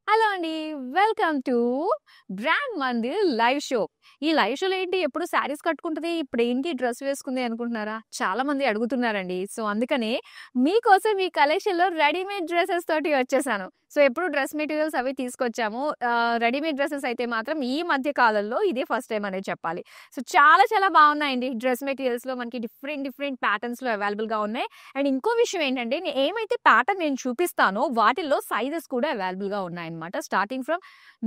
Hello అండి. Welcome to brand Mandir live show. ఈ live షోలో ఏంటి ఎప్పుడు శారీస్ కట్టుకుంటది, ఇప్పుడేంటి డ్రెస్ వేసుకుంది అనుకుంటున్నారా? చాలా మంది అడుగుతున్నారండి. సో, అందుకనే మీకోసం ఈ కలెక్షన్‌లో రెడీమేడ్ డ్రెసెస్ తోటి వచ్చేసాను. సో, ఎప్పుడు డ్రెస్ మెటీరియల్స్ అవి తీసుకొచ్చాము. రెడీమేడ్ డ్రెసెస్ అయితే మాత్రం ఈ మధ్య కాలంలో ఇదే ఫస్ట్ టైమ్ అనే చెప్పాలి. సో, చాలా చాలా బాగున్నాయండి. డ్రెస్ మెటీరియల్స్‌లో మనకి డిఫరెంట్ ప్యాటర్న్స్‌లో అవైలబుల్‌గా ఉన్నాయి. అండ్ ఇంకో విషయం ఏంటంటే ఏమైతే ప్యాటర్న్ నేను చూపిస్తానో వాటిల్లో సైజెస్ కూడా అవైలబుల్‌గా ఉన్నాయన్నమాట. Starting from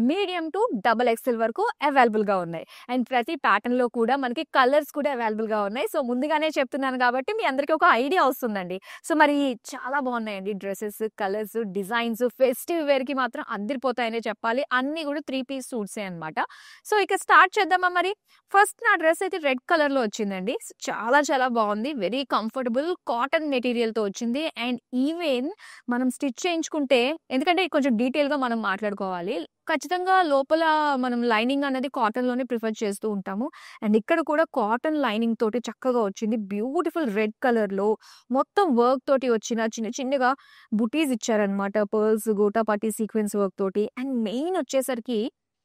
medium to double XL వరకు అవైలబుల్‌గా ఉన్నాయి. అండ్ ప్రతి ప్యాటర్న్‌లో కూడా మనకి కలర్స్ కూడా అవైలబుల్‌గా ఉన్నాయి. సో, ముందుగానే చెప్తున్నాను కాబట్టి మీ అందరికీ ఒక ఐడియా వస్తుందండి. సో, మరి చాలా బాగున్నాయండి డ్రెసెస్, కలర్స్, డిజైన్స్. ఫెస్టివ్ వేర్‌కి మాత్రం అద్దిరిపోతాయనే చెప్పాలి. అన్నీ కూడా 3 పీస్ సూట్సే అన్నమాట. సో, ఇక స్టార్ట్ చేద్దామా మరి? ఫస్ట్ నా డ్రెస్ అయితే రెడ్ కలర్‌లో వచ్చిందండి. చాలా చాలా బాగుంది. వెరీ కంఫర్టబుల్ కాటన్ మెటీరియల్‌తో వచ్చింది. అండ్ ఈవెన్ మనం స్టిచ్ చేయించుకుంటే ఎందుకంటే కొంచెం డీటెయిల్‌గా మనం మాట్లాడుకోవాలి. ఖచ్చితంగా లోపల మనం లైనింగ్ అనేది కాటన్‌లోనే ప్రిఫర్ చేస్తూ ఉంటాము. అండ్ ఇక్కడ కూడా కాటన్ లైనింగ్ తోటి చక్కగా వచ్చింది. బ్యూటిఫుల్ రెడ్ కలర్‌లో మొత్తం వర్క్ తోటి వచ్చిన చిన్నగా బుటీస్ ఇచ్చారనమాట. పర్ల్స్, గోటాపట్టి సీక్వెన్స్ వర్క్ తోటి. అండ్ మెయిన్ వచ్చేసరికి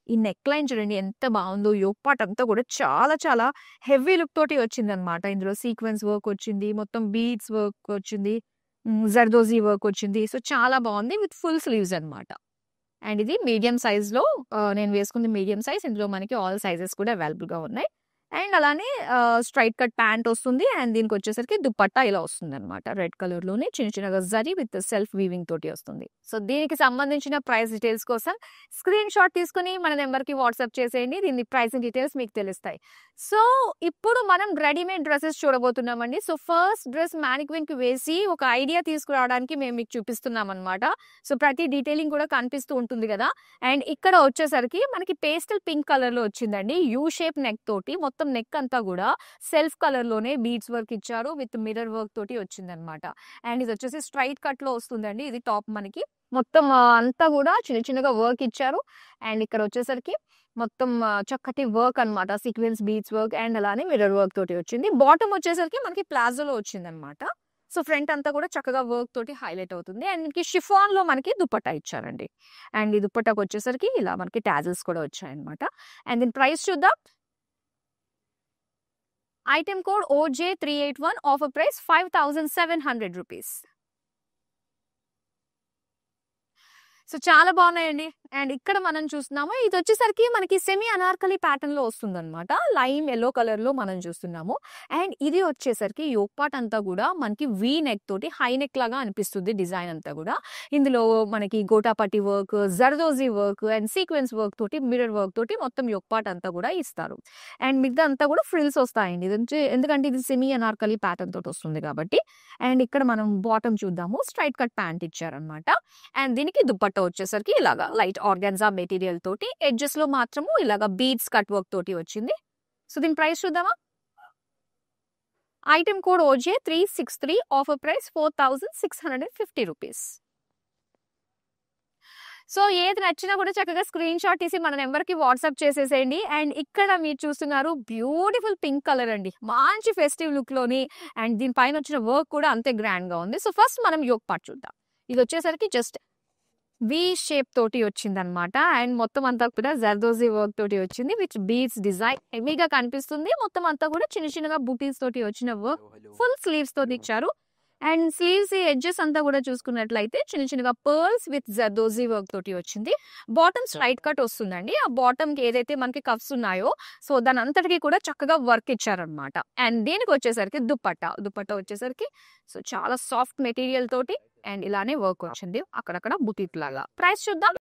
ఈ నెక్ లైన్ చూడండి ఎంత బాగుందో. యోక్ పార్ట్ అంతా కూడా చాలా చాలా హెవీ లుక్ తోటి వచ్చిందనమాట. ఇందులో సీక్వెన్స్ వర్క్ వచ్చింది. మొత్తం బీడ్స్ వర్క్ వచ్చింది. జర్దోజీ వర్క్ వచ్చింది. సో, చాలా బాగుంది. విత్ ఫుల్ స్లీవ్స్ అన్నమాట. అండ్ ఇది మీడియం సైజ్‌లో నేను వేసుకుంది మీడియం సైజ్. ఇందులో మనకి ఆల్ సైజెస్ కూడా అవైలబుల్‌గా ఉన్నాయి. అండ్ అలానే స్ట్రెయిట్ కట్ ప్యాంట్ వస్తుంది. అండ్ దీనికొచ్చేసరికి దుపట్టా ఇలా వస్తుందన్నమాట. రెడ్ కలర్‌లోనే చిన్నగా జరీ విత్ సెల్ఫ్ వీవింగ్ తోటి వస్తుంది. సో, దీనికి సంబంధించిన ప్రైస్ డీటెయిల్స్ కోసం స్క్రీన్ షాట్ తీసుకొని మన నంబర్‌కి వాట్సాప్ చేసేయండి. దీని ప్రైసింగ్ డీటెయిల్స్ మీకు తెలుస్తాయి. సో, ఇప్పుడు మనం రెడీమేడ్ డ్రెసెస్ చూడబోతున్నామండి. సో, ఫస్ట్ డ్రెస్ మానిక్విన్‌కి వేసి ఒక ఐడియా తీసుకురావడానికి మేము మీకు చూపిస్తున్నామన్నమాట. సో, ప్రతి డీటెయిలింగ్ కూడా కనిపిస్తూ ఉంటుంది కదా! అండ్ ఇక్కడ వచ్చేసరికి మనకి పేస్టల్ పింక్ కలర్‌లో వచ్చిందండి. యూ షేప్ నెక్ తోటి మొత్తం నెక్ అంతా కూడా సెల్ఫ్ కలర్‌లోనే బీడ్స్ వర్క్ ఇచ్చారు. విత్ మిర్రర్ వర్క్ తోటి వచ్చిందన్నమాట. అండ్ ఇది వచ్చేసి స్ట్రెయిట్ కట్‌లో వస్తుందండి. ఇది టాప్ మనకి. మొత్తం అంతా కూడా చిన్నగా వర్క్ ఇచ్చారు. అండ్ ఇక్కడ వచ్చేసరికి మొత్తం చక్కటి వర్క్ అన్నమాట. సీక్వెన్స్ బీడ్స్ వర్క్ అండ్ అలానే మిర్రర్ వర్క్ తోటి వచ్చింది. బాటమ్ వచ్చేసరికి మనకి ప్లాజోలో వచ్చిందన్నమాట. సో, ఫ్రంట్ అంతా కూడా చక్కగా వర్క్ తోటి హైలైట్ అవుతుంది. అండ్ మనకి షిఫాన్‌లో మనకి దుపట్టా ఇచ్చారండి. అండ్ ఈ దుపట్టాకొచ్చేసరికి ఇలా మనకి టాజిల్స్ కూడా వచ్చాయన్నమాట. అండ్ దీని ప్రైస్ చూద్దాం. Item code OJ381 offer price 5700 rupees. So, చాలా బాగున్నాయండి. అండ్ ఇక్కడ మనం చూస్తున్నాము ఇదొచ్చేసరికి మనకి సెమీ అనార్కలి ప్యాటర్న్‌లో వస్తుందన్నమాట. లైమ్ యెల్లో కలర్‌లో మనం చూస్తున్నాము. అండ్ ఇది వచ్చేసరికి యోక్ పార్ట్ అంతా కూడా మనకి వీ నెక్ తోటి హై నెక్ లాగా అనిపిస్తుంది డిజైన్ అంతా కూడా. ఇందులో మనకి gota patti work, zardozi work and sequence work తోటి, మిర్రర్ వర్క్ తోటి మొత్తం యోక్ పార్ట్ అంతా కూడా ఇస్తారు. అండ్ మిగతా అంతా కూడా ఫ్రిల్స్ వస్తాయండి. ఎందుకంటే ఇది సెమీ అనార్కలి ప్యాటర్న్ తోటి వస్తుంది కాబట్టి. అండ్ ఇక్కడ మనం బాటమ్ చూద్దాము. స్ట్రెయిట్ కట్ ప్యాంట్ ఇచ్చారన్నమాట. అండ్ దీనికి దుపట్టా వచ్చేసరికి ఇలాగా లైట్ ఆర్గాన్జా మెటీరియల్ తోటి ఎడ్జెస్ లో మాత్రము ఇలాగా బీడ్స్ కట్ వర్క్ తోటి వచ్చింది. సో, దీని ప్రైస్ చూద్దామా? Item code OJ363 offer price 4650 rupees. So, ఏది నచ్చినా కూడా చక్కగా స్క్రీన్ షాట్ తీసి మన నెంబర్‌కి వాట్సాప్ చేసేసేయండి. అండ్ ఇక్కడ మీరు చూస్తున్నారు బ్యూటిఫుల్ పింక్ కలర్ అండి. మంచి ఫెస్టివ్ లుక్‌లోని అండ్ దీని పైన వచ్చిన వర్క్ కూడా అంతే గ్రాండ్‌గా ఉంది. సో, ఫస్ట్ మనం యోక్ పార్ట్ చూద్దాం. ఇది వచ్చేసరికి జస్ట్ వి షేప్ తోటి వచ్చిందన్నమాట. అండ్ మొత్తం అంతా కూడా జర్దోజీ వర్క్ తోటి వచ్చింది. విత్ బీడ్స్ డిజైన్ హెవీగా కనిపిస్తుంది. మొత్తం అంతా కూడా చిన్నగా బుటీస్ తోటి వచ్చిన వర్క్. ఫుల్ స్లీవ్స్ తోటి ఇచ్చారు. అండ్ స్లీవ్స్ ఎడ్జెస్ అంతా కూడా చూసుకున్నట్లయితే చిన్నగా పర్ల్స్ విత్ జర్దోజీ వర్క్ తోటి వచ్చింది. బాటమ్ స్ట్రైట్ కట్ వస్తుందండి. ఆ బాటమ్ కి ఏదైతే మనకి కఫ్స్ ఉన్నాయో సో, దాని అంతటికి కూడా చక్కగా వర్క్ ఇచ్చారనమాట. అండ్ దీనికి వచ్చేసరికి దుపట్టా వచ్చేసరికి సో, చాలా సాఫ్ట్ మెటీరియల్ తోటి అండ్ ఇలానే వర్క్ వచ్చింది. అక్కడక్కడ బుటీక్ లాగా. ప్రైస్ చూద్దాం.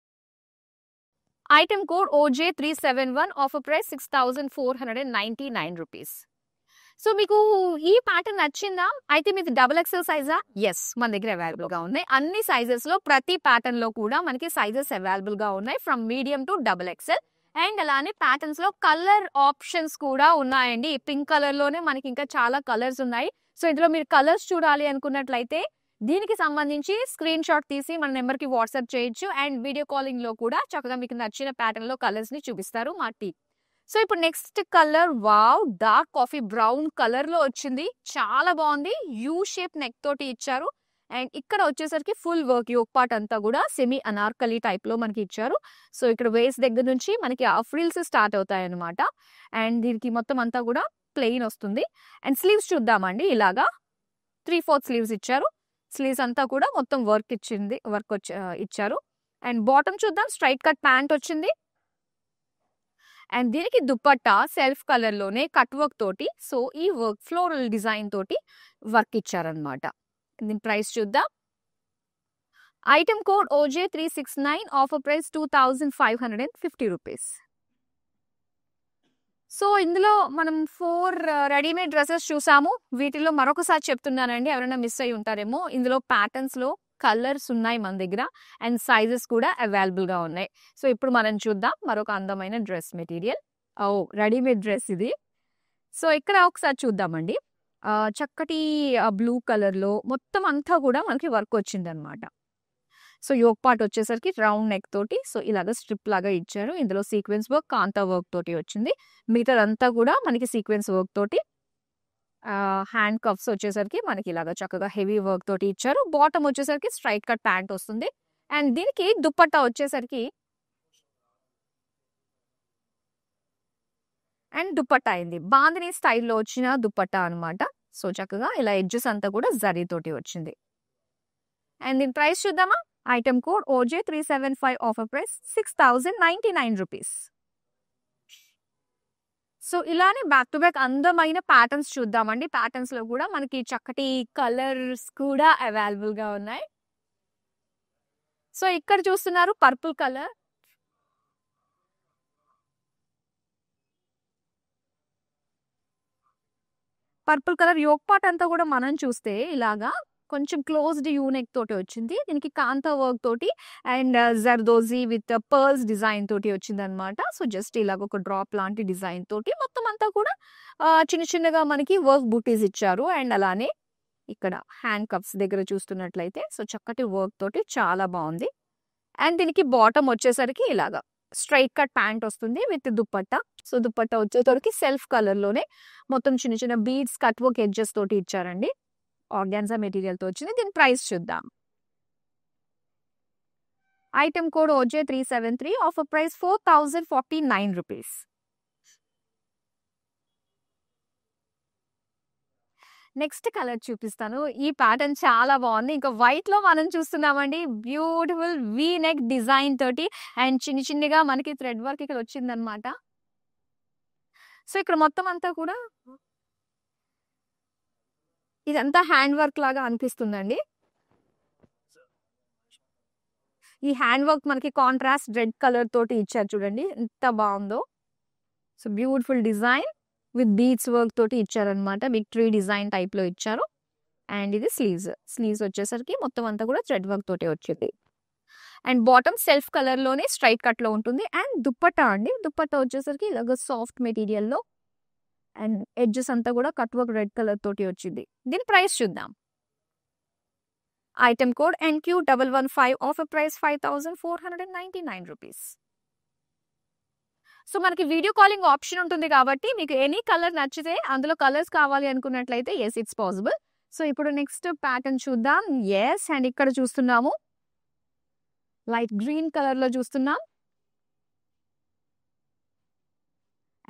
Item code OJ371 offer price 6499 rupees. So, మీకు ఈ ప్యాటర్న్ నచ్చిందా? అయితే మీది డబుల్ ఎక్స్ఎల్ సైజా? యెస్, మన దగ్గర అవైలబుల్‌గా ఉన్నాయి. అన్ని సైజెస్‌లో ప్రతి ప్యాటర్న్‌లో కూడా మనకి సైజెస్ అవైలబుల్‌గా ఉన్నాయి. From medium to double XL. And అలానే ప్యాటర్న్స్‌లో కలర్ ఆప్షన్స్ కూడా ఉన్నాయండి. పింక్ కలర్‌లోనే మనకి ఇంకా చాలా కలర్స్ ఉన్నాయి. సో, ఇందులో మీరు కలర్స్ చూడాలి అనుకున్నట్లయితే దీనికి సంబంధించి స్క్రీన్ షాట్ తీసి మన నెంబర్‌కి వాట్సాప్ చేయొచ్చు. అండ్ వీడియో కాలింగ్‌లో కూడా చక్కగా మీకు నచ్చిన ప్యాటర్న్‌లో కలర్స్‌ని చూపిస్తారు మా టీమ్. సో ఇప్పుడు next colour wow dark coffee brown colour లో వచ్చింది. చాలా బాగుంది. యూ షేప్ నెక్ తోటి ఇచ్చారు. అండ్ ఇక్కడ వచ్చేసరికి ఫుల్ వర్క్ యోక్ పార్ట్ అంతా కూడా సెమీ అనార్కలి టైప్ లో మనకి ఇచ్చారు. సో ఇక్కడ వేస్ట్ దగ్గర నుంచి మనకి ఆ ఫ్రిల్స్ స్టార్ట్ అవుతాయి అనమాట. అండ్ దీనికి మొత్తం అంతా కూడా ప్లెయిన్ వస్తుంది. అండ్ స్లీవ్స్ చూద్దామండి. ఇలాగా 3/4 స్లీవ్స్ ఇచ్చారు. స్లీవ్స్ అంతా కూడా మొత్తం వర్క్ ఇచ్చారు. అండ్ బాటమ్ చూద్దాం. స్ట్రైట్ కట్ ప్యాంట్ వచ్చింది. అండ్ దీనికి దుపట్టా సెల్ఫ్ కలర్ లోనే కట్ వర్క్ తోటి, సో ఈ వర్క్ ఫ్లోరల్ డిజైన్ తోటి వర్క్ ఇచ్చారనమాట. దీని ప్రైస్ చూద్దాం. Item code OJ369, offer price 2550 rupees. So ఇందులో మనం 4 రెడీమేడ్ డ్రెస్సెస్ చూసాము. వీటిలో మరొకసారి చెప్తున్నానండి, ఎవరైనా మిస్ అయి ఉంటారేమో. ఇందులో ప్యాటర్న్స్ లో కలర్స్ ఉన్నాయి మన దగ్గర అండ్ సైజెస్ కూడా అవైలబుల్ గా ఉన్నాయి. సో ఇప్పుడు మనం చూద్దాం మరొక అందమైన డ్రెస్ మెటీరియల్. రెడీమేడ్ డ్రెస్ ఇది. సో ఇక్కడ ఒకసారి చూద్దామండి. చక్కటి బ్లూ కలర్ లో మొత్తం అంతా కూడా మనకి వర్క్ వచ్చింది అనమాట. సో యోక్ పార్ట్ వచ్చేసరికి రౌండ్ నెక్ తోటి సో ఇలాగ స్ట్రిప్ లాగా ఇచ్చారు. ఇందులో సీక్వెన్స్ వర్క్, కాంతా వర్క్ తోటి వచ్చింది. మిగతాదంతా కూడా మనకి సీక్వెన్స్ వర్క్ తోటి. హ్యాండ్ కఫ్స్ వచ్చేసరికి మనకి ఇలాగ చక్కగా హెవీ వర్క్ తోటి ఇచ్చారు. బాటమ్ వచ్చేసరికి స్ట్రైట్ కట్ ప్యాంట్ వస్తుంది. అండ్ దీనికి దుపట్టా వచ్చేసరికి అండ్ దుపట్టా అయింది బాందిని స్టైల్లో వచ్చిన దుపట్టా అనమాట. సో చక్కగా ఇలా ఎడ్జెస్ అంతా కూడా జరీ తోటి వచ్చింది. అండ్ దీని ప్రైస్ చూద్దామా. Item code OJ375, offer price 6099 rupees. So ఇలానే బ్యాక్ టు బ్యాక్ అందమైన ప్యాటర్న్స్ చూద్దామండి. ప్యాటర్న్స్ లో కూడా మనకి చక్కటి కలర్స్ కూడా అవైలబుల్ గా ఉన్నాయి. సో ఇక్కడ చూస్తున్నారు purple colour. Purple colour yoke part అంతా కూడా మనం చూస్తే ఇలాగా కొంచెం క్లోజ్డ్ యూనెక్ తోటి వచ్చింది. దీనికి కాంతా వర్క్ తోటి and zardozi with pearls design తోటి వచ్చింది అనమాట. సో జస్ట్ ఇలాగ ఒక డ్రాప్ లాంటి డిజైన్ తోటి మొత్తం అంతా కూడా చిన్న చిన్నగా మనకి వర్క్ బూటీస్ ఇచ్చారు. అండ్ అలానే ఇక్కడ హ్యాండ్ కప్స్ దగ్గర చూస్తున్నట్లయితే సో చక్కటి వర్క్ తోటి చాలా బాగుంది. అండ్ దీనికి బాటమ్ వచ్చేసరికి ఇలాగా స్ట్రైట్ కట్ ప్యాంట్ వస్తుంది విత్ దుపట్టా. సో దుపట్టా వచ్చేసరికి సెల్ఫ్ కలర్ లోనే మొత్తం చిన్న చిన్న బీడ్స్ కట్ వర్క్ ఎడ్జెస్ తోటి ఇచ్చారండి. ఆర్గాన్జా మెటీరియల్ తో వచ్చింది. దీని ప్రైస్ చూద్దాం. Item code OJ373, offer price 4049 rupees. Next colour చూపిస్తాను. ఈ ప్యాటర్న్ చాలా బాగుంది. ఇంకా వైట్ లో మనం చూస్తున్నామండి. బ్యూటిఫుల్ వీ నెక్ డిజైన్ తోటి అండ్ చిన్న చిన్నగా మనకి థ్రెడ్ వర్క్ ఇక్కడ వచ్చిందనమాట. సో ఇక్కడ మొత్తం అంతా కూడా ఇదంతా హ్యాండ్ వర్క్ లాగా అనిపిస్తుందండి. ఈ హ్యాండ్ వర్క్ మనకి కాంట్రాస్ట్ రెడ్ కలర్ తోటి ఇచ్చారు చూడండి ఎంత బాగుందో. So beautiful design with beads work తోటి ఇచ్చారనమాట. బిగ్ ట్రీ డిజైన్ టైప్ లో ఇచ్చారు. అండ్ ఇది స్లీవ్స్ వచ్చేసరికి మొత్తం అంతా కూడా థ్రెడ్ వర్క్ తోటి వచ్చింది. అండ్ బాటమ్ సెల్ఫ్ కలర్ లోనే స్ట్రైట్ కట్ లో ఉంటుంది. అండ్ దుపట్టా అండి. దుపట్టా వచ్చేసరికి ఇలాగ సాఫ్ట్ మెటీరియల్ లో అండ్ ఎడ్జెస్ అంతా కూడా కట్ వర్క్ రెడ్ కలర్ తోటి వచ్చింది. దీని ప్రైస్ చూద్దాం. Item code NQ115, offer price 5499 rupees. So మనకి వీడియో కాలింగ్ ఆప్షన్ ఉంటుంది కాబట్టి మీకు ఎనీ కలర్ నచ్చితే అందులో కలర్స్ కావాలి అనుకున్నట్లయితే ఎస్ ఇట్స్ పాసిబుల్. సో ఇప్పుడు నెక్స్ట్ ప్యాటర్న్ చూద్దాం. ఎస్ అండ్ ఇక్కడ చూస్తున్నాము లైట్ గ్రీన్ కలర్ లో చూస్తున్నాం.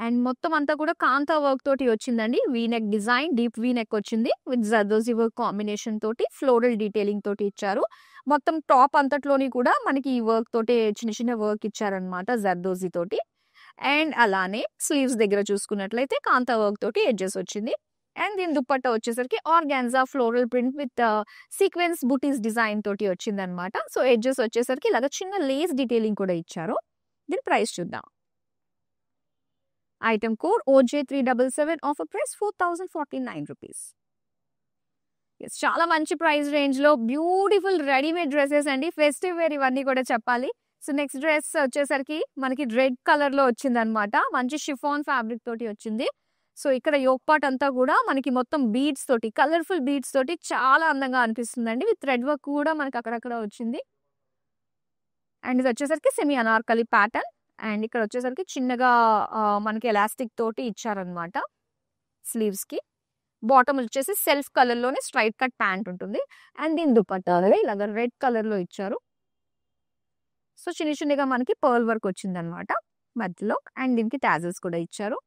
అండ్ మొత్తం అంతా కూడా కాంతా వర్క్ తోటి వచ్చిందండి. వీనెక్ డిజైన్ డీప్ వీనెక్ వచ్చింది విత్ జర్దోజీ వర్క్ కాంబినేషన్ తోటి ఫ్లోరల్ డీటెయిలింగ్ తోటి ఇచ్చారు. మొత్తం టాప్ అంతట్లోని కూడా మనకి ఈ వర్క్ తోటి చిన్న చిన్న వర్క్ ఇచ్చారనమాట జర్దోజీ తోటి. అండ్ అలానే స్లీవ్స్ దగ్గర చూసుకున్నట్లయితే కాంతా వర్క్ తోటి ఎడ్జెస్ వచ్చింది. అండ్ దీని దుపట్టా వచ్చేసరికి organza floral print with sequence butis design తోటి వచ్చింది అనమాట. సో ఎడ్జెస్ వచ్చేసరికి ఇలాగ చిన్న లేస్ డీటెయిలింగ్ కూడా ఇచ్చారు. దీని ప్రైస్ చూద్దాం. Item code OJ377, offer price 4049 rupees. చాలా మంచి ప్రైస్ రేంజ్ లో బ్యూటిఫుల్ రెడీమేడ్ డ్రెస్సెస్ అండి. ఫెస్టివ్ వేర్ ఇవన్నీ కూడా చెప్పాలి. సో నెక్స్ట్ డ్రెస్ వచ్చేసరికి మనకి రెడ్ కలర్ లో వచ్చింది అనమాట. మంచి షిఫాన్ ఫ్యాబ్రిక్ తోటి వచ్చింది. సో ఇక్కడ యోక్ పార్ట్ అంతా కూడా మనకి మొత్తం బీడ్స్ తోటి కలర్ఫుల్ బీడ్స్ తోటి చాలా అందంగా అనిపిస్తుందండి. విత్ థ్రెడ్ వర్క్ కూడా మనకి అక్కడక్కడ వచ్చింది. అండ్ ఇది వచ్చేసరికి సెమీ అనార్కలి ప్యాటర్న్. అండ్ ఇక్కడ వచ్చేసరికి చిన్నగా మనకి ఎలాస్టిక్ తోటి ఇచ్చారనమాట స్లీవ్స్ కి. బాటమ్ వచ్చేసి సెల్ఫ్ కలర్ లోనే స్ట్రైట్ కట్ ప్యాంట్ ఉంటుంది. అండ్ దీని దుపట్టా అనేది ఇలాగ రెడ్ కలర్ లో ఇచ్చారు. సో చిన్న చిన్నగా మనకి పర్ల్ వర్క్ వచ్చింది అనమాట మధ్యలో. అండ్ దీనికి టాజల్స్ కూడా ఇచ్చారు.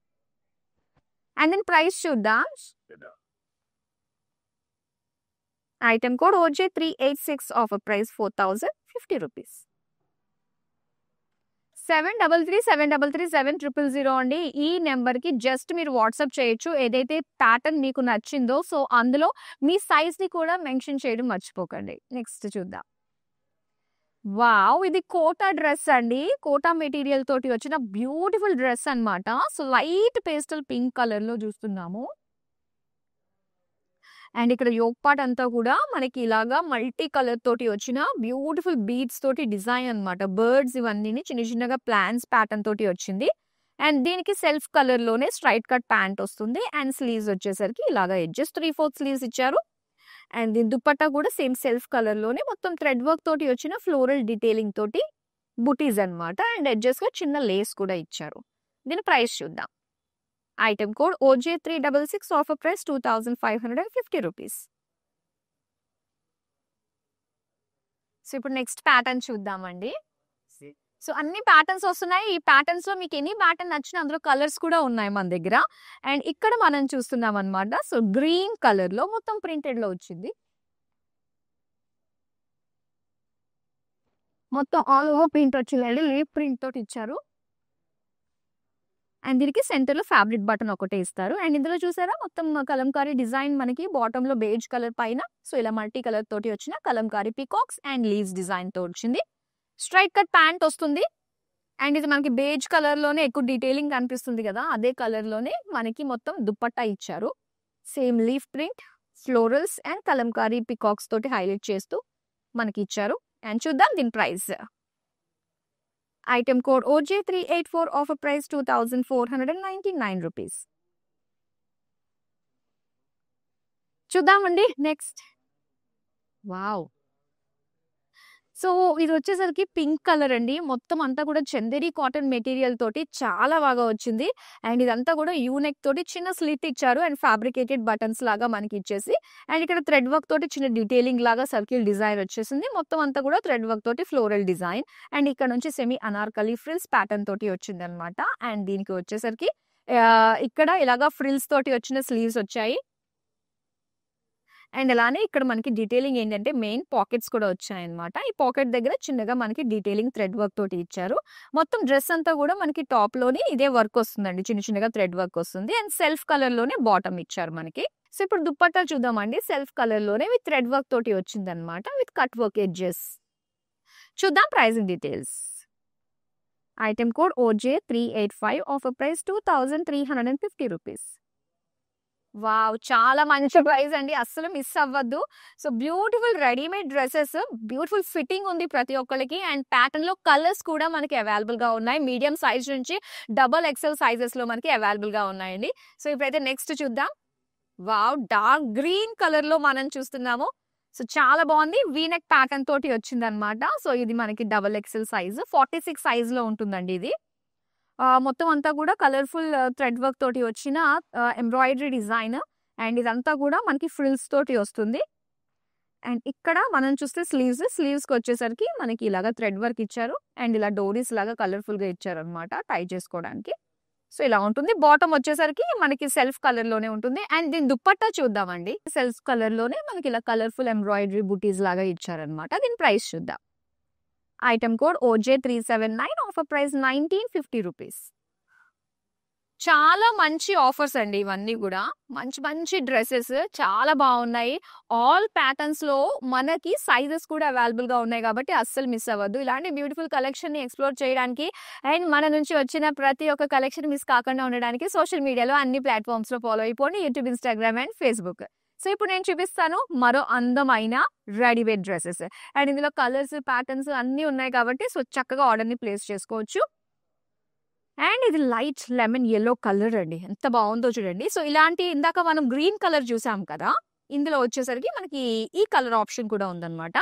అండ్ దీని ప్రైస్ చూద్దాం. Item code OJ386, offer price 4050 rupees. 7337337000 అండి. ఈ నెంబర్ కి జస్ట్ మీరు వాట్సాప్ చేయొచ్చు ఏదైతే ప్యాటర్న్ మీకు నచ్చిందో. సో అందులో మీ సైజ్ ని కూడా మెన్షన్ చేయడం మర్చిపోకండి. నెక్స్ట్ చూద్దాం. వావ్, ఇది కోటా డ్రెస్ అండి. కోటా మెటీరియల్ తోటి వచ్చిన బ్యూటిఫుల్ డ్రెస్ అన్నమాట. So light pastel pink colour లో చూస్తున్నాము. అండ్ ఇక్కడ యోక్ పార్ట్ అంతా కూడా మనకి ఇలాగా మల్టీ కలర్ తోటి వచ్చిన బ్యూటిఫుల్ బీడ్స్ తోటి డిజైన్ అన్నమాట. బర్డ్స్ ఇవన్నీ చిన్న చిన్నగా ప్లాన్స్ ప్యాటర్న్ తోటి వచ్చింది. అండ్ దీనికి సెల్ఫ్ కలర్ లోనే స్ట్రైట్ కట్ ప్యాంట్ వస్తుంది. అండ్ స్లీవ్స్ వచ్చేసరికి ఇలాగా ఎడ్జెస్ 3/4 స్లీవ్స్ ఇచ్చారు. అండ్ దీని దుపట్టా కూడా సేమ్ సెల్ఫ్ కలర్ లోనే మొత్తం థ్రెడ్ వర్క్ తోటి వచ్చిన ఫ్లోరల్ డీటెయిలింగ్ తోటి బుటీస్ అన్నమాట. అండ్ ఎడ్జెస్ గా చిన్న లేస్ కూడా ఇచ్చారు. దీని ప్రైస్ చూద్దాం. Item code OJ366, offer price 2550 rupees. So ఇప్పుడు నెక్స్ట్ ప్యాటర్న్ చూద్దామండి. సో అన్ని ప్యాటర్న్స్ వస్తున్నాయి. ఈ ప్యాటర్న్స్ లో మీకు ఎనీ ప్యాటర్న్ నచ్చిన అందులో కలర్స్ కూడా ఉన్నాయి మన దగ్గర. అండ్ ఇక్కడ మనం చూస్తున్నాం అనమాట. సో గ్రీన్ కలర్ లో మొత్తం ప్రింటెడ్ లో వచ్చింది. మొత్తం ఆల్ ఓవర్ ప్రింట్ వచ్చిందండి. లీఫ్ ప్రింట్ తోటి ఇచ్చారు. అండ్ దీనికి సెంటర్ లో ఫ్యాబ్రిక్ బటన్ ఒకటే ఇస్తారు. అండ్ ఇందులో చూసారా మొత్తం కలంకారీ డిజైన్ మనకి బాటమ్ లో బేజ్ కలర్ పైన సో ఇలా మల్టీ కలర్ తోటి వచ్చిన Kalamkari peacocks and leaves design తో వచ్చింది. స్ట్రైట్ కట్ ప్యాంట్ వస్తుంది. అండ్ ఇది మనకి బేజ్ కలర్ లోనే ఎక్కువ డీటెయిలింగ్ కనిపిస్తుంది కదా, అదే కలర్ లోనే మనకి మొత్తం దుపట్టా ఇచ్చారు. Same leaf print, florals and Kalamkari peacocks తోటి హైలైట్ చేస్తూ మనకి ఇచ్చారు. అండ్ చూద్దాం దీని price. Item code OJ384, offer price 2499 rupees. చూద్దామండి నెక్స్ట్. వావ్, సో ఇది వచ్చేసరికి పింక్ కలర్ అండి. మొత్తం అంతా కూడా చందేరి కాటన్ మెటీరియల్ తోటి చాలా బాగా వచ్చింది. అండ్ ఇదంతా కూడా యూనెక్ తోటి చిన్న స్లిట్ ఇచ్చారు. అండ్ ఫ్యాబ్రికేటెడ్ బటన్స్ లాగా మనకి ఇచ్చేసి అండ్ ఇక్కడ థ్రెడ్ వర్క్ తోటి చిన్న డీటెయిలింగ్ లాగా సర్కిల్ డిజైన్ వచ్చేసింది. మొత్తం అంతా కూడా థ్రెడ్ వర్క్ తోటి ఫ్లోరల్ డిజైన్. అండ్ ఇక్కడ నుంచి సెమీ అనార్కలి ఫ్రిల్స్ ప్యాటర్న్ తోటి వచ్చింది అనమాట. అండ్ దీనికి వచ్చేసరికి ఇక్కడ ఇలాగా ఫ్రిల్స్ తోటి వచ్చిన స్లీవ్స్ వచ్చాయి. అండ్ అలానే ఇక్కడ మనకి డీటెయిలింగ్ ఏంటంటే మెయిన్ పాకెట్స్ కూడా వచ్చాయన్నమాట. ఈ పాకెట్ దగ్గర చిన్నగా మనకి డీటెయిలింగ్ థ్రెడ్ వర్క్ తోటి ఇచ్చారు. మొత్తం డ్రెస్ అంతా కూడా మనకి టాప్ లోని ఇదే వర్క్ వస్తుందండి. చిన్న చిన్నగా థ్రెడ్ వర్క్ వస్తుంది. అండ్ సెల్ఫ్ కలర్ లోనే బాటమ్ ఇచ్చారు మనకి. సో ఇప్పుడు దుపట్టా చూద్దామండి. సెల్ఫ్ కలర్ లోనే విత్ థ్రెడ్ వర్క్ తోటి వచ్చింది అనమాట, విత్ కట్ వర్క్ ఎడ్జెస్. చూద్దాం pricing details. Item code OJ385, offer price 2350 rupees. Wow, చాలా మంచి ప్రైస్ అండి, అస్సలు మిస్ అవ్వద్దు. So beautiful readymade dresses, beautiful fitting ఉంది ప్రతి ఒక్కరికి. అండ్ ప్యాటర్న్ లో కలర్స్ కూడా మనకి అవైలబుల్ గా ఉన్నాయి. మీడియం సైజ్ నుంచి XXL సైజెస్ లో మనకి అవైలబుల్ గా ఉన్నాయండి. సో ఇప్పుడైతే నెక్స్ట్ చూద్దాం. వావ్, డార్క్ గ్రీన్ కలర్ లో మనం చూస్తున్నాము. సో చాలా బాగుంది. వీనెక్ ప్యాటర్న్ తోటి వచ్చింది అనమాట. సో ఇది మనకి XXL సైజ్, 46 సైజ్ లో ఉంటుందండి ఇది. మొత్తం అంతా కూడా కలర్ఫుల్ థ్రెడ్ వర్క్ తోటి వచ్చిన ఎంబ్రాయిడరీ డిజైన్. అండ్ ఇదంతా కూడా మనకి ఫ్రిల్స్ తోటి వస్తుంది. అండ్ ఇక్కడ మనం చూస్తే స్లీవ్స్ కి వచ్చేసరికి మనకి ఇలాగా థ్రెడ్ వర్క్ ఇచ్చారు. అండ్ ఇలా డోరీస్ లాగా కలర్ఫుల్ గా ఇచ్చారు అనమాట టై చేసుకోవడానికి. సో ఇలా ఉంటుంది. బాటమ్ వచ్చేసరికి మనకి సెల్ఫ్ కలర్ లోనే ఉంటుంది. అండ్ దీని దుపట్టా చూద్దామండి. సెల్ఫ్ కలర్ లోనే మనకి ఇలా కలర్ఫుల్ ఎంబ్రాయిడరీ బుటీస్ లాగా ఇచ్చారనమాట. దీని ప్రైస్ చూద్దాం. Item code OJ379, offer price 1950 rupees. చాలా మంచి ఆఫర్స్ అండి ఇవన్నీ కూడా. మంచి మంచి డ్రెస్సెస్ చాలా బాగున్నాయి. ఆల్ ప్యాటర్న్స్ లో మనకి సైజెస్ కూడా అవైలబుల్ గా ఉన్నాయి కాబట్టి అస్సలు మిస్ అవ్వద్దు. ఇలాంటి బ్యూటిఫుల్ కలెక్షన్ ని ఎక్స్ప్లోర్ చేయడానికి అండ్ మన నుంచి వచ్చిన ప్రతి ఒక్క కలెక్షన్ మిస్ కాకుండా ఉండడానికి సోషల్ మీడియాలో అన్ని ప్లాట్ఫామ్స్ లో ఫాలో అయిపోండి, YouTube, Instagram and Facebook. So ఇప్పుడు నేను చూపిస్తాను మరో అందమైన రెడీమేడ్ డ్రెస్సెస్. అండ్ ఇందులో కలర్స్, ప్యాటర్న్స్ అన్ని ఉన్నాయి కాబట్టి సో చక్కగా ఆర్డర్ ని ప్లేస్ చేసుకోవచ్చు. అండ్ ఇది లైట్ లెమన్ ఎల్లో కలర్ అండి, ఎంత బాగుందో చూడండి. సో ఇలాంటి ఇందాక మనం గ్రీన్ కలర్ చూసాం కదా, ఇందులో వచ్చేసరికి మనకి ఈ కలర్ ఆప్షన్ కూడా ఉందన్నమాట.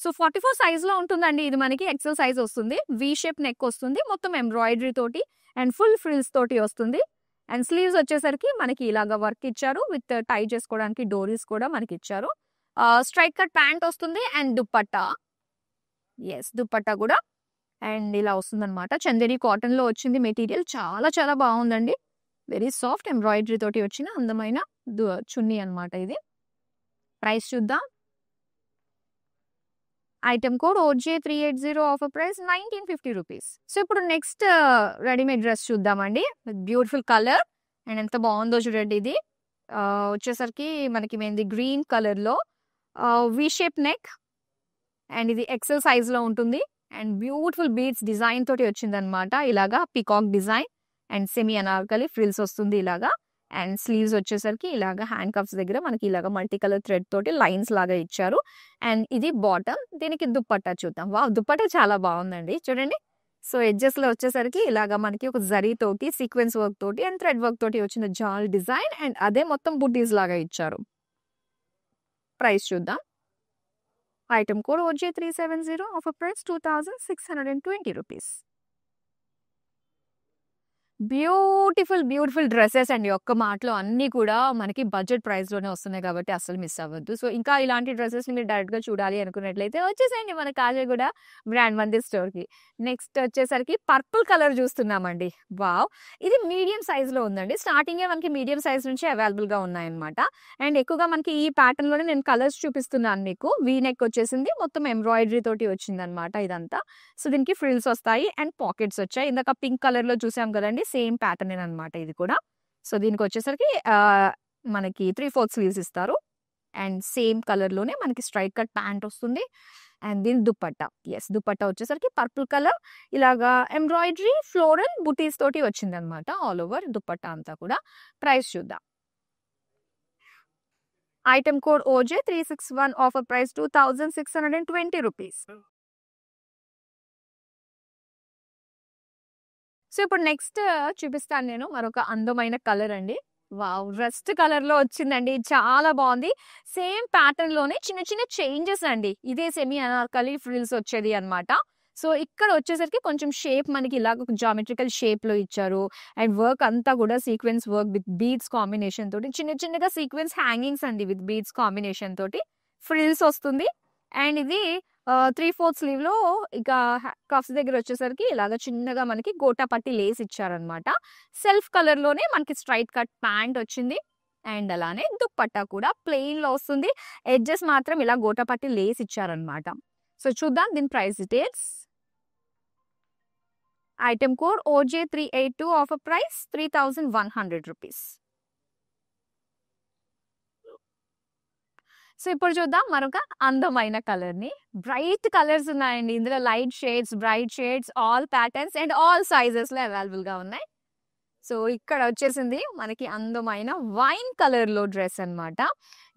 సో 44 సైజ్ లో ఉంటుందండి. ఇది మనకి ఎక్సెల్ సైజ్ వస్తుంది. వి షేప్ నెక్ వస్తుంది. మొత్తం ఎంబ్రాయిడరీ తోటి అండ్ ఫుల్ ఫ్రిల్స్ తోటి వస్తుంది. అండ్ స్లీవ్స్ వచ్చేసరికి మనకి ఇలాగా వర్క్ ఇచ్చారు. విత్ టై చేసుకోవడానికి డోరీస్ కూడా మనకి ఇచ్చారు. స్ట్రైట్ కట్ ప్యాంట్ వస్తుంది అండ్ దుపట్టా. దుపట్టా కూడా అండ్ ఇలా వస్తుందన్నమాట. చందేరి కాటన్ లో వచ్చింది మెటీరియల్. చాలా చాలా బాగుందండి. వెరీ సాఫ్ట్ ఎంబ్రాయిడరీ తోటి వచ్చిన అందమైన చున్నీ అన్నమాట ఇది. ప్రైస్ చూద్దాం. Item code OJ380, offer price 1950 rupees. So ఇప్పుడు నెక్స్ట్ రెడీమేడ్ డ్రెస్ చూద్దామండి. బ్యూటిఫుల్ కలర్ అండ్ ఎంత బాగుందో చూడండి. ఇది వచ్చేసరికి మనకి మెయిన్ది గ్రీన్ కలర్ లో వి షేప్ నెక్ అండ్ ఇది ఎక్సెల్ సైజ్ లో ఉంటుంది. అండ్ బ్యూటిఫుల్ బీడ్స్ డిజైన్ తోటి వచ్చింది అనమాట. ఇలాగా peacock design and semi Anarkali frills వస్తుంది ఇలాగా. అండ్ స్లీవ్స్ వచ్చేసరికి ఇలాగా హ్యాండ్ కప్స్ దగ్గర మనకి ఇలాగా మల్టీ కలర్ థ్రెడ్ తోటి లైన్స్ లాగా ఇచ్చారు. అండ్ ఇది బాటమ్. దీనికి దుపట్టా చూద్దాం. దుపట్టా చాలా బాగుందండి చూడండి. సో ఎడ్జెస్ లో వచ్చేసరికి ఇలాగా మనకి ఒక జరీ తోటి సీక్వెన్స్ వర్క్ తోటి అండ్ థ్రెడ్ వర్క్ తోటి వచ్చిన జాల్ డిజైన్ అండ్ అదే మొత్తం బుటీస్ లాగా ఇచ్చారు. ప్రైస్ చూద్దాం. Item code OJ370, offer price 2620 rupees. Beautiful dresses అండి. ఒక్క మాటలో అన్ని కూడా మనకి బడ్జెట్ ప్రైస్ లోనే వస్తున్నాయి కాబట్టి అసలు మిస్ అవ్వద్దు. సో ఇంకా ఇలాంటి డ్రెస్సెస్ మీరు డైరెక్ట్ గా చూడాలి అనుకున్నట్లయితే వచ్చేసేయండి మన కాజాగూడ బ్రాండ్ మందిర్ స్టోర్ కి. నెక్స్ట్ వచ్చేసరికి పర్పుల్ కలర్ చూస్తున్నామండి. ఇది మీడియం సైజ్ లో ఉందండి. స్టార్టింగ్ మనకి మీడియం సైజ్ నుంచి అవైలబుల్ గా ఉన్నాయన్నమాట. అండ్ ఎక్కువగా మనకి ఈ ప్యాటర్న్ లోనే నేను కలర్స్ చూపిస్తున్నాను మీకు. వీ నెక్ వచ్చేసింది. మొత్తం ఎంబ్రాయిడరీ తోటి వచ్చింది అనమాట ఇదంతా. సో దీనికి ఫ్రిల్స్ వస్తాయి అండ్ పాకెట్స్ వచ్చాయి. ఇందాక పింక్ కలర్ లో చూసాం కదండి. సేమ్ ప్యాటర్న్ అనమాట ఇది కూడా. సో దీనికి వచ్చేసరికి మనకి 3/4 స్లీవ్స్ ఇస్తారు. అండ్ సేమ్ కలర్ లోనే మనకి స్ట్రైట్ కట్ ప్యాంట్ వస్తుంది. అండ్ దీని దుపట్టా. దుపట్టా వచ్చేసరికి పర్పుల్ కలర్ ఇలాగా ఎంబ్రాయిడరీ ఫ్లోరల్ బుటీస్ తోటి వచ్చింది అనమాట ఆల్ ఓవర్ దుపట్టా అంతా కూడా. ప్రైస్ చూద్దాం. Item code OJ361, offer price 2620 rupees. So ఇప్పుడు నెక్స్ట్ చూపిస్తాను నేను మరొక అందమైన కలర్ అండి. రస్ట్ కలర్ లో వచ్చిందండి. చాలా బాగుంది. సేమ్ ప్యాటర్న్ లోనే చిన్న చిన్న చేంజెస్ అండి. ఇదే సెమీ అనార్కలి ఫ్రిల్స్ వచ్చేది అనమాట. సో ఇక్కడ వచ్చేసరికి కొంచెం షేప్ మనకి ఇలాగ జామెట్రికల్ షేప్ లో ఇచ్చారు. అండ్ వర్క్ అంతా కూడా sequence work with beads combination తోటి చిన్నగా సీక్వెన్స్ హ్యాంగింగ్స్ అండి విత్ బీడ్స్ కాంబినేషన్ తోటి ఫ్రిల్స్ వస్తుంది. అండ్ ఇది 3/4 స్లీవ్ లో ఇక కఫ్స్ దగ్గర వచ్చేసరికి ఇలాగ చిన్నగా మనకి గోటా పట్టి లేస్ ఇచ్చారనమాట. సెల్ఫ్ కలర్ లోనే మనకి స్ట్రైట్ కట్ ప్యాంట్ వచ్చింది. అండ్ అలానే దుపట్టా కూడా ప్లెయిన్ లో వస్తుంది. ఎడ్జెస్ మాత్రం ఇలా గోటా పట్టి లేస్ ఇచ్చారనమాట. సో చూద్దాం దీని price details. Item code OJ382, offer price 3100 rupees. So ఇప్పుడు చూద్దాం మరొక అందమైన కలర్ ని. బ్రైట్ కలర్స్ ఉన్నాయండి ఇందులో. Light shades, bright shades, all patterns and all sizes లో అవైలబుల్ గా ఉన్నాయి. సో ఇక్కడ వచ్చేసింది మనకి అందమైన వైన్ కలర్ లో డ్రెస్ అన్నమాట.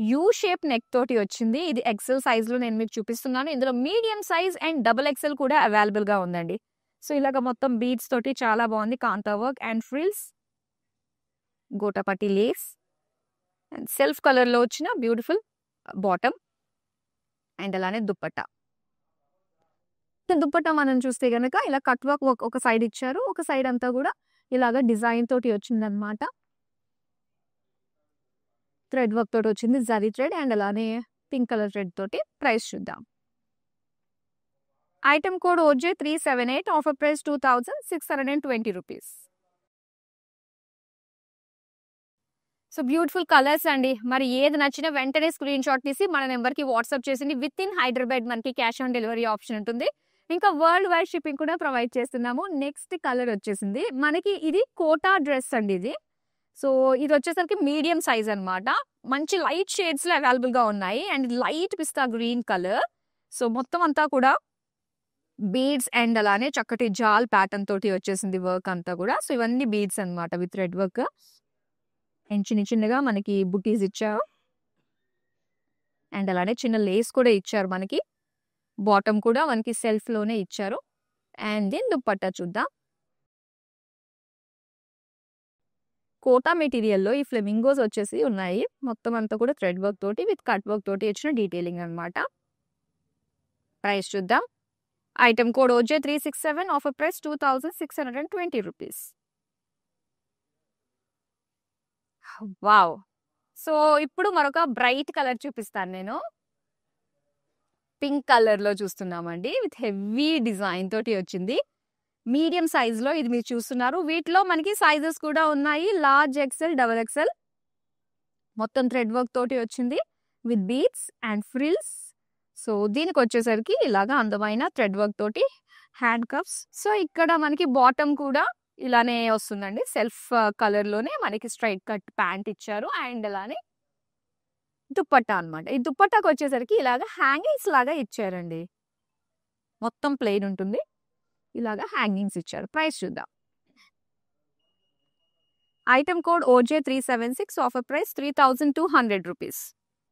యూ షేప్ నెక్ తోటి వచ్చింది. ఇది ఎక్సెల్ సైజ్ లో నేను మీకు చూపిస్తున్నాను. ఇందులో medium size and double XL కూడా అవైలబుల్ గా ఉందండి. సో ఇలాగ మొత్తం బీడ్స్ తోటి చాలా బాగుంది. Kantha work and frills, gotapatti lace and self colour లో వచ్చిన బ్యూటిఫుల్ బాటమ్ అండ్ అలానే దుపట్టా. దుపట్టా మనం చూస్తే గనక ఇలా కట్ వర్క్ ఒక సైడ్ ఇచ్చారు. ఒక సైడ్ అంతా కూడా ఇలాగ డిజైన్ తోటి వచ్చింది అనమాట. థ్రెడ్ వర్క్ తోటి వచ్చింది. జరీ థ్రెడ్ అండ్ అలానే పింక్ కలర్ థ్రెడ్ తోటి. ప్రైస్ చూద్దాం. Item code OJ378, offer price 2620 rupees. So beautiful colours అండి. మరి ఏది నచ్చినా వెంటనే స్క్రీన్ షాట్ తీసి మన నెంబర్ కి వాట్సాప్ చేసింది. విత్ ఇన్ హైదరాబాద్ మనకి క్యాష్ ఆన్ డెలివరీ ఆప్షన్ ఉంటుంది. ఇంకా వరల్డ్ వైడ్ షిప్పింగ్ కూడా ప్రొవైడ్ చేస్తున్నాము. నెక్స్ట్ కలర్ వచ్చేసింది మనకి. ఇది కోటా డ్రెస్ అండి ఇది. సో ఇది వచ్చేసరికి మీడియం సైజ్ అన్నమాట. మంచి లైట్ షేడ్స్ లో అవైలబుల్ గా ఉన్నాయి. And light pista green colour. So మొత్తం అంతా కూడా బీడ్స్ అండ్ అలానే చక్కటి జాల్ ప్యాటర్న్ తోటి వచ్చేసింది వర్క్ అంతా కూడా. సో ఇవన్నీ బీడ్స్ అన్నమాట విత్ రెడ్ వర్క్. అండ్ చిన్నగా మనకి బుటీస్ ఇచ్చారు. అండ్ అలానే చిన్న లేస్ కూడా ఇచ్చారు మనకి. బాటమ్ కూడా మనకి సెల్ఫ్ లోనే ఇచ్చారు. అండ్ దీని దుపట్టా చూద్దాం. కోటా మెటీరియల్లో ఈ ఫ్లెమింగోస్ వచ్చేసి ఉన్నాయి. మొత్తం అంతా కూడా థ్రెడ్ వర్క్ తోటి విత్ కట్ వర్క్ తోటి ఇచ్చిన డీటెయిలింగ్ అన్నమాట. ప్రైస్ చూద్దాం. Item code OJ367, offer price 2620 rupees. Wow! So, ఇప్పుడు మరొక బ్రైట్ కలర్ చూపిస్తాను నేను. పింక్ కలర్‌లో చూస్తున్నామండి. విత్ హెవీ డిజైన్ తోటి వచ్చింది. మీడియం సైజ్‌లో ఇది మీరు చూస్తున్నారు. వీటిలో మనకి సైజెస్ కూడా ఉన్నాయి. Large XL, double XL. మొత్తం థ్రెడ్ వర్క్ తోటి వచ్చింది. With beads and frills. So, దీనికొచ్చేసరికి ఇలాగా అందమైన థ్రెడ్ వర్క్ తోటి హ్యాండ్ కప్స్. సో, ఇక్కడ మనకి బాటమ్ కూడా ఇలానే వస్తుందండి. సెల్ఫ్ కలర్‌లోనే మనకి స్ట్రెయిట్ కట్ ప్యాంట్ ఇచ్చారు. అండ్ అలానే దుపట్టా అన్నమాట. ఈ దుపట్టాకొచ్చేసరికి ఇలాగ హ్యాంగింగ్స్ లాగా ఇచ్చారండి. మొత్తం ప్లెయిన్ ఉంటుంది. ఇలాగ హ్యాంగింగ్స్ ఇచ్చారు. ప్రైస్ చూద్దాం. Item code OJ376, offer price 3200 rupees.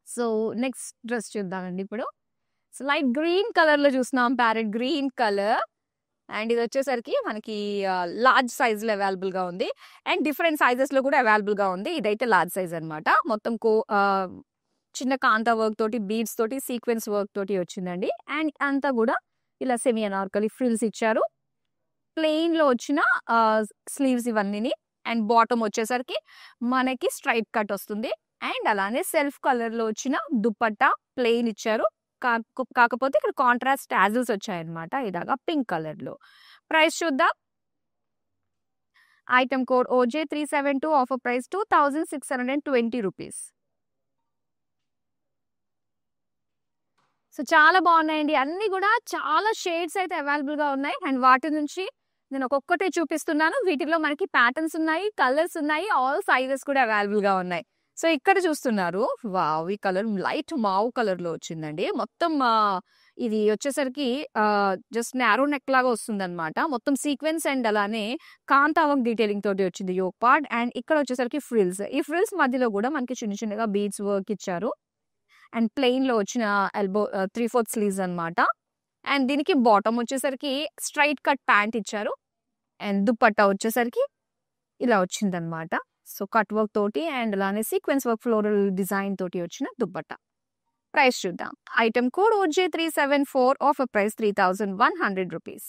So, next dress చూద్దామండి ఇప్పుడు. సో, లైట్ గ్రీన్ కలర్‌లో చూస్తున్నాం. Parrot green colour. అండ్ ఇది వచ్చేసరికి మనకి లార్జ్ సైజ్‌లో అవైలబుల్‌గా ఉంది. అండ్ డిఫరెంట్ సైజెస్‌లో కూడా అవైలబుల్‌గా ఉంది. ఇదైతే లార్జ్ సైజ్ అన్నమాట. మొత్తం చిన్న కాంతా వర్క్ తోటి, బీడ్స్ తోటి, సీక్వెన్స్ వర్క్ తోటి వచ్చిందండి. అండ్ అంతా కూడా ఇలా సెమీ అనార్కలి ఫ్రిల్స్ ఇచ్చారు. ప్లెయిన్‌లో వచ్చిన స్లీవ్స్ ఇవన్నీని. అండ్ బాటమ్ వచ్చేసరికి మనకి స్ట్రైట్ కట్ వస్తుంది. అండ్ అలానే సెల్ఫ్ కలర్‌లో వచ్చిన దుపట్టా ప్లెయిన్ ఇచ్చారు. కాకపోతే ఇక్కడ కాంట్రాస్ట్ టాజిల్స్ వచ్చాయన్నమాట. ఇలాగా పింక్ కలర్‌లో. ప్రైస్ చూద్దాం. Item code OJ372, offer price 2620 rupees. So, చాలా బాగున్నాయండి. అన్నీ కూడా చాలా షేడ్స్ అయితే అవైలబుల్‌గా ఉన్నాయి. అండ్ వాటి నుంచి నేను ఒక్కొక్కటి చూపిస్తున్నాను. వీటిలో మనకి ప్యాటర్న్స్ ఉన్నాయి, కలర్స్ ఉన్నాయి, ఆల్ సైజెస్ కూడా అవైలబుల్‌గా ఉన్నాయి. సో, ఇక్కడ చూస్తున్నారు. వావ్! ఈ కలర్ లైట్ మావ్ కలర్‌లో వచ్చిందండి. మొత్తం ఇది వచ్చేసరికి జస్ట్ నారో నెక్ లాగా వస్తుందన్నమాట. మొత్తం సీక్వెన్స్ అండ్ అలానే కాంతా వర్క్ డీటెయిలింగ్ తోటి వచ్చింది యోక్ పార్ట్. అండ్ ఇక్కడ వచ్చేసరికి ఫ్రిల్స్. ఈ ఫ్రిల్స్ మధ్యలో కూడా మనకి చిన్న చిన్నగా బీడ్స్ వర్క్ ఇచ్చారు. అండ్ ప్లెయిన్‌లో వచ్చిన ఎల్బో 3/4 స్లీవ్స్ అన్నమాట. అండ్ దీనికి బాటమ్ వచ్చేసరికి స్ట్రైట్ కట్ ప్యాంట్ ఇచ్చారు. అండ్ దుపట్టా వచ్చేసరికి ఇలా వచ్చిందన్నమాట. సో, కట్ వర్క్ తోటి అండ్ అలానే సీక్వెన్స్ వర్క్ ఫ్లోరల్ డిజైన్ తోటి వచ్చిన దుపట్టా. ప్రైస్ చూద్దాం. Item code OJ374, offer price 3100 rupees.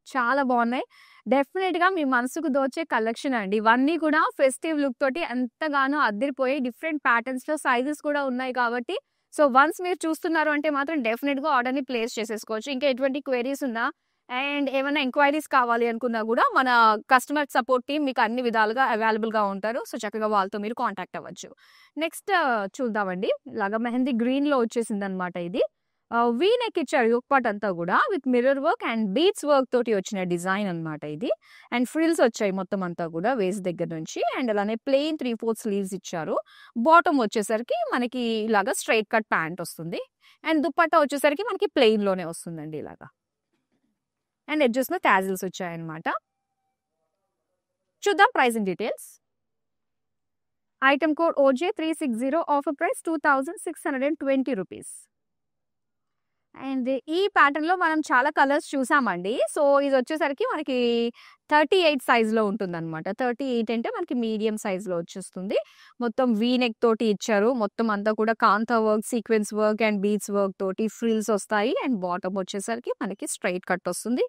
చాలా బాగున్నాయి. డెఫినెట్‌గా మీ మనసుకు దోచే కలెక్షన్ అండి. ఇవన్నీ కూడా ఫెస్టివ్ లుక్ తోటి ఎంతగానో అద్దిరిపోయి డిఫరెంట్ ప్యాటర్న్స్‌లో సైజెస్ కూడా ఉన్నాయి కాబట్టి, సో, వన్స్ మీరు చూస్తున్నారు అంటే మాత్రం డెఫినెట్‌గా ఆర్డర్‌ని ప్లేస్ చేసేసుకోవచ్చు. ఇంకా ఎటువంటి క్వెరీస్ ఉన్నా అండ్ ఏమైనా ఎంక్వైరీస్ కావాలి అనుకున్నా కూడా మన కస్టమర్ సపోర్ట్ టీమ్ మీకు అన్ని విధాలుగా అవైలబుల్‌గా ఉంటారు. సో, చక్కగా వాళ్ళతో మీరు కాంటాక్ట్ అవ్వచ్చు. నెక్స్ట్ చూద్దామండి. ఇలాగా మెహందీ గ్రీన్‌లో వచ్చేసిందన్నమాట ఇది. వీ నెక్ ఇచ్చారు యోక్ పార్ట్ అంతా కూడా with mirror work and beads work తోటి వచ్చిన డిజైన్ అన్నమాట ఇది. అండ్ ఫ్రిల్స్ వచ్చాయి మొత్తం అంతా కూడా వేస్ట్ దగ్గర నుంచి. అండ్ అలానే ప్లెయిన్ 3/4 స్లీవ్స్ ఇచ్చారు. బాటమ్ వచ్చేసరికి మనకి ఇలాగా స్ట్రైట్ కట్ ప్యాంట్ వస్తుంది. అండ్ దుపట్టా వచ్చేసరికి మనకి ప్లెయిన్‌లోనే వస్తుందండి ఇలాగా. అండ్ ఎడ్జెస్‌లో టాజిల్స్ వచ్చాయన్నమాట. చూద్దాం pricing details. Item code OJ360, offer price 2620 rupees. And ఈ ప్యాటర్న్‌లో మనం చాలా కలర్స్ చూసామండి. సో, ఇది వచ్చేసరికి మనకి 38 సైజ్‌లో ఉంటుందన్నమాట. 38 అంటే మనకి మీడియం సైజ్‌లో వచ్చేస్తుంది. మొత్తం వీ నెక్ తోటి ఇచ్చారు. మొత్తం అంతా కూడా kantha work, sequence work and beads work తోటి ఫ్రిల్స్ వస్తాయి. అండ్ బాటమ్ వచ్చేసరికి మనకి స్ట్రెయిట్ కట్ వస్తుంది.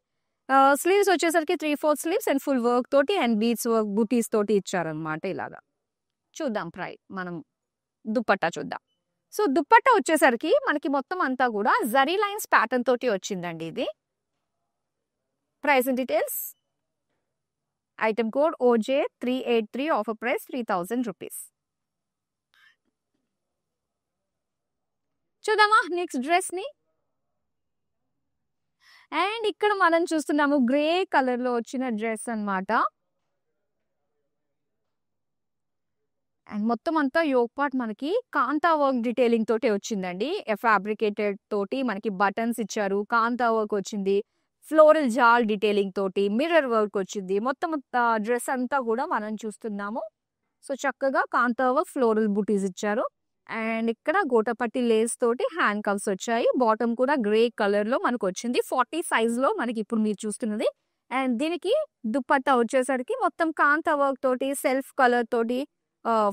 స్లీవ్స్ వచ్చేసరికి 3/4 స్లీవ్స్ అండ్ ఫుల్ వర్క్ తోటి అండ్ బీడ్స్ వర్క్, బూటీస్ తోటి ఇచ్చారన్నమాట ఇలాగా. చూద్దాం మనం దుపట్టా చూద్దాం. సో, దుపట్టా వచ్చేసరికి మనకి మొత్తం అంతా కూడా జరీ లైన్స్ ప్యాటర్న్ తోటి వచ్చిందండి ఇది. Pricing details. Item code OJ383, offer price 3000 rupees. చూద్దామా నెక్స్ట్ డ్రెస్‌ని. అండ్ ఇక్కడ మనం చూస్తున్నాము గ్రే కలర్‌లో వచ్చిన డ్రెస్ అన్నమాట. అండ్ మొత్తం అంతా యోక్ పార్ట్ మనకి కాంతా వర్క్ డీటెయిలింగ్ తోటి వచ్చిందండి. ఫ్యాబ్రికేటెడ్ తోటి మనకి బటన్స్ ఇచ్చారు. కాంతా వర్క్ వచ్చింది. ఫ్లోరల్ జాల్ డీటెయిలింగ్ తోటి మిర్రర్ వర్క్ వచ్చింది. మొత్తం డ్రెస్ అంతా కూడా మనం చూస్తున్నాము. సో, చక్కగా కాంతా వర్క్ ఫ్లోరల్ బూటీస్ ఇచ్చారు. అండ్ ఇక్కడ గోటపట్టి లేస్ తోటి హ్యాండ్ కవ్స్ వచ్చాయి. బాటమ్ కూడా గ్రే కలర్‌లో మనకు వచ్చింది. 40 సైజ్‌లో మనకి ఇప్పుడు మీరు చూస్తున్నది. అండ్ దీనికి దుపట్టా వచ్చేసరికి మొత్తం కాంతా వర్క్ తోటి సెల్ఫ్ కలర్ తోటి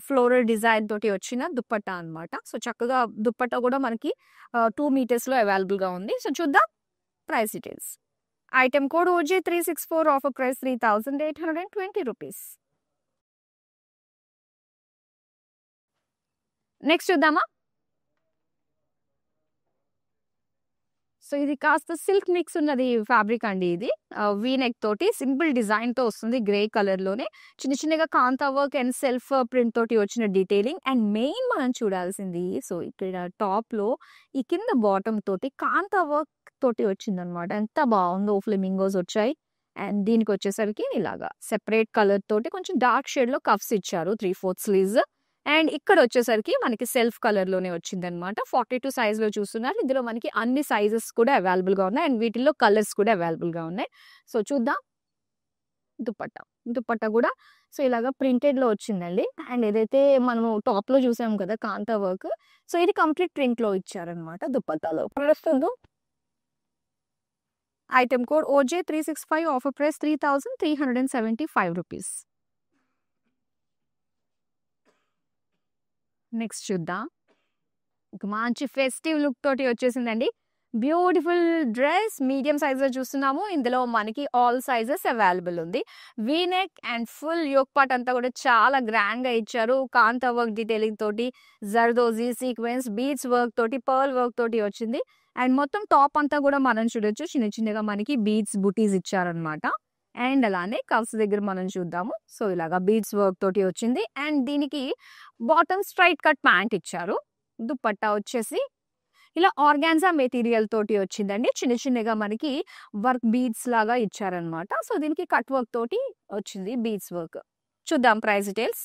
ఫ్లోరల్ డిజైన్ తోటి వచ్చిన దుప్పట్టా అన్నమాట. సో చక్కగా దుప్పట్టా కూడా మనకి 2 మీటర్స్‌లో అవైలబుల్‌గా ఉంది. సో చూద్దాం price details. Item code OJ364, offer price 3,820 rupees. Next చూద్దామా? సో ఇది కాస్త సిల్క్ మిక్స్ ఉన్నది ఫ్యాబ్రిక్ అండి ఇది. వీ నెక్ తోటి సింపుల్ డిజైన్‌తో వస్తుంది గ్రే కలర్‌లోనే. చిన్న చిన్నగా కాంతా వర్క్ అండ్ సెల్ఫ్ ప్రింట్ తోటి వచ్చిన డీటెయిలింగ్. అండ్ మెయిన్ మనం చూడాల్సింది సో ఇక్కడ టాప్‌లో ఈ కింద బాటమ్ తోటి కాంతా వర్క్ తోటి వచ్చిందనమాట. ఎంత బావుందో ఫ్లెమింగోస్ వచ్చాయి. అండ్ దీనికొచ్చేసరికి ఇలాగా సెపరేట్ కలర్ తోటి కొంచెం డార్క్ షేడ్‌లో కఫ్స్ ఇచ్చారు 3/4 స్లీవ్స్. అండ్ ఇక్కడొచ్చేసరికి మనకి సెల్ఫ్ కలర్‌లోనే వచ్చిందనమాట. 42 సైజ్‌లో చూస్తున్నారు. ఇందులో మనకి అన్ని సైజెస్ కూడా అవైలబుల్‌గా ఉన్నాయి. అండ్ వీటిల్లో కలర్స్ కూడా అవైలబుల్‌గా ఉన్నాయి. సో చూద్దాం దుపట్టా. దుపట్టా కూడా సో ఇలాగా ప్రింటెడ్‌లో వచ్చిందండి. అండ్ ఏదైతే మనము టాప్‌లో చూసాం కదా కాంతా వర్క్. సో ఇది కంప్లీట్ ప్రింట్‌లో ఇచ్చారనమాట దుపట్టాలో. ప్రస్తుతం item code OJ365, offer price 3,375 rupees. Next చూద్దాం. ఒక మంచి ఫెస్టివ్ లుక్ తోటి వచ్చేసిందండి. బ్యూటిఫుల్ డ్రెస్ మీడియం సైజ్‌లో చూస్తున్నాము. ఇందులో మనకి ఆల్ సైజెస్ అవైలబుల్ ఉంది. V neck and full yoke part అంతా కూడా చాలా గ్రాండ్‌గా ఇచ్చారు. కాంతా వర్క్ డీటెయిలింగ్ తోటి, జర్దోజీ సీక్వెన్స్, బీడ్స్ వర్క్ తోటి, పర్ల్ వర్క్ తోటి వచ్చింది. అండ్ మొత్తం టాప్ అంతా కూడా మనం చూడొచ్చు. చిన్న చిన్నగా మనకి బీడ్స్ బుటీస్ ఇచ్చారనమాట. అండ్ అలానే కఫ్స్ దగ్గర మనం చూద్దాము. సో ఇలాగా బీడ్స్ వర్క్ తోటి వచ్చింది. అండ్ దీనికి బాటమ్ స్ట్రైట్ కట్ ప్యాంట్ ఇచ్చారు. దుపట్టా వచ్చేసి ఇలా ఆర్గాన్జా మెటీరియల్ తోటి వచ్చిందండి. చిన్న చిన్నగా మనకి వర్క్ బీడ్స్ లాగా ఇచ్చారనమాట. సో దీనికి కట్ వర్క్ తోటి వచ్చింది బీడ్స్ వర్క్. చూద్దాం price details.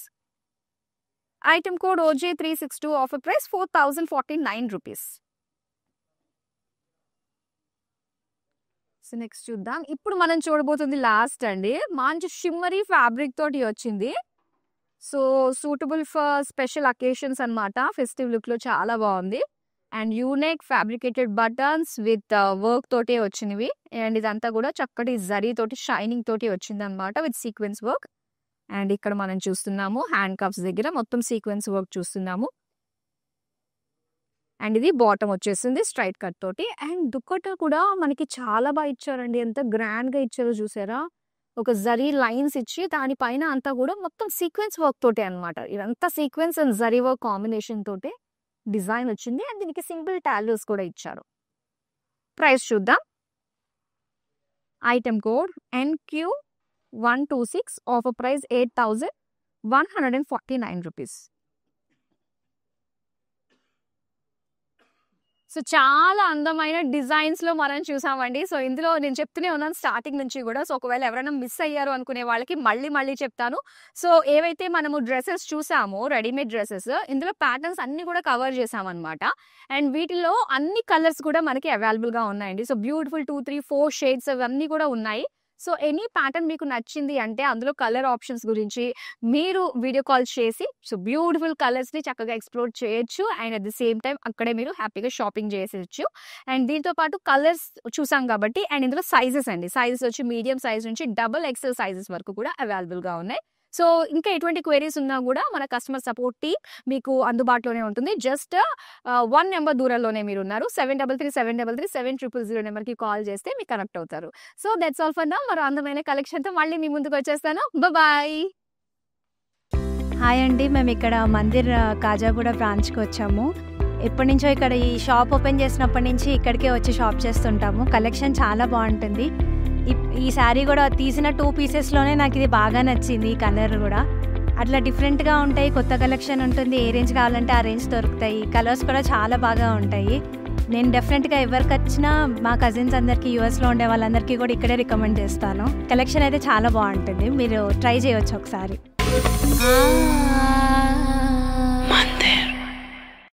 Item code OJ362, offer price 4,049 rupees. So next చూద్దాం. ఇప్పుడు మనం చూడబోతుంది లాస్ట్ అండి. మంచి షిమ్మరీ ఫ్యాబ్రిక్ తోటి వచ్చింది. So suitable for special occasions అనమాట. ఫెస్టివ్ లుక్‌లో చాలా బాగుంది. And unique fabricated buttons with work తోటే వచ్చినవి. అండ్ ఇదంతా కూడా చక్కటి జరీ తోటి షైనింగ్ తోటి వచ్చిందనమాట విత్ సీక్వెన్స్ వర్క్. అండ్ ఇక్కడ మనం చూస్తున్నాము హ్యాండ్ కఫ్స్ దగ్గర మొత్తం సీక్వెన్స్ వర్క్ చూస్తున్నాము. అండ్ ఇది బాటమ్ వచ్చేసింది స్ట్రైట్ కట్ తోటి. అండ్ దుపట్టా కూడా మనకి చాలా బాగా ఇచ్చారండి. ఎంత గ్రాండ్‌గా ఇచ్చారో చూసారా? ఒక జరీ లైన్స్ ఇచ్చి దానిపైన అంతా కూడా మొత్తం సీక్వెన్స్ వర్క్ తోటే అనమాట. ఇదంతా sequence and zari work combination తోటే డిజైన్ వచ్చింది. అండ్ దీనికి సింపుల్ టాలర్స్ కూడా ఇచ్చారు. ప్రైస్ చూద్దాం. Item code NQ126, offer price 8,149 rupees. So చాలా అందమైన డిజైన్స్‌లో మనం చూసామండి. సో ఇందులో నేను చెప్తూనే ఉన్నాను స్టార్టింగ్ నుంచి కూడా. సో ఒకవేళ ఎవరైనా మిస్ అయ్యారు అనుకునే వాళ్ళకి మళ్ళీ చెప్తాను. సో ఏవైతే మనము డ్రెసెస్ చూసామో రెడీమేడ్ డ్రెసెస్ ఇందులో ప్యాటర్న్స్ అన్నీ కూడా కవర్ చేసామన్నమాట. అండ్ వీటిలో అన్ని కలర్స్ కూడా మనకి అవైలబుల్‌గా ఉన్నాయండి. సో బ్యూటిఫుల్ 2, 3, 4 షేడ్స్ అవన్నీ కూడా ఉన్నాయి. సో ఎనీ ప్యాటర్న్ మీకు నచ్చింది అంటే అందులో కలర్ ఆప్షన్స్ గురించి మీరు వీడియో కాల్ చేసి సో బ్యూటిఫుల్ కలర్స్‌ని చక్కగా ఎక్స్‌ప్లోర్ చేయొచ్చు. And at the same time అక్కడే మీరు హ్యాపీగా షాపింగ్ చేసేయొచ్చు. అండ్ దీంతో పాటు కలర్స్ చూసాం కాబట్టి అండ్ ఇందులో సైజెస్ అండి. సైజెస్ వచ్చి మీడియం సైజ్ నుంచి XXL సైజెస్ వరకు కూడా అవైలబుల్‌గా ఉన్నాయి. సో ఇంకా ఎటువంటి క్వెరీస్ ఉన్నా కూడా మన కస్టమర్ సపోర్ట్ టీమ్ మీకు అందుబాటులోనే ఉంటుంది. జస్ట్ 1 నెంబర్ దూరంలోనే మీరున్నారు. 7337337000 నెంబర్‌కి కాల్ చేస్తే మీకు కనెక్ట్ అవుతారు. So that's all for now. మరో అందమైన కలెక్షన్‌తో మళ్ళీ మీ ముందుకు వచ్చేస్తాను. బాయ్. హాయ్ అండి. మేము ఇక్కడ మందిర్ కాజాగూడ బ్రాంచ్‌కి వచ్చాము. ఎప్పటినుంచో ఇక్కడ ఈ షాప్ ఓపెన్ చేసినప్పటి నుంచి ఇక్కడికే వచ్చి షాప్ చేస్తుంటాము. కలెక్షన్ చాలా బాగుంటుంది. ఈ శారీ కూడా తీసిన 2 పీసెస్‌లోనే నాకు ఇది బాగా నచ్చింది. ఈ కలర్ కూడా అట్లా డిఫరెంట్‌గా ఉంటాయి. కొత్త కలెక్షన్ ఉంటుంది. ఏ రేంజ్ కావాలంటే ఆ రేంజ్ దొరుకుతాయి. కలర్స్ కూడా చాలా బాగా ఉంటాయి. నేను డెఫినెట్‌గా ఎవరికి వచ్చినా మా కజిన్స్ అందరికీ యూఎస్‌లో ఉండే వాళ్ళందరికీ కూడా ఇక్కడే రికమెండ్ చేస్తాను. కలెక్షన్ అయితే చాలా బాగుంటుంది. మీరు ట్రై చేయొచ్చు ఒకసారి.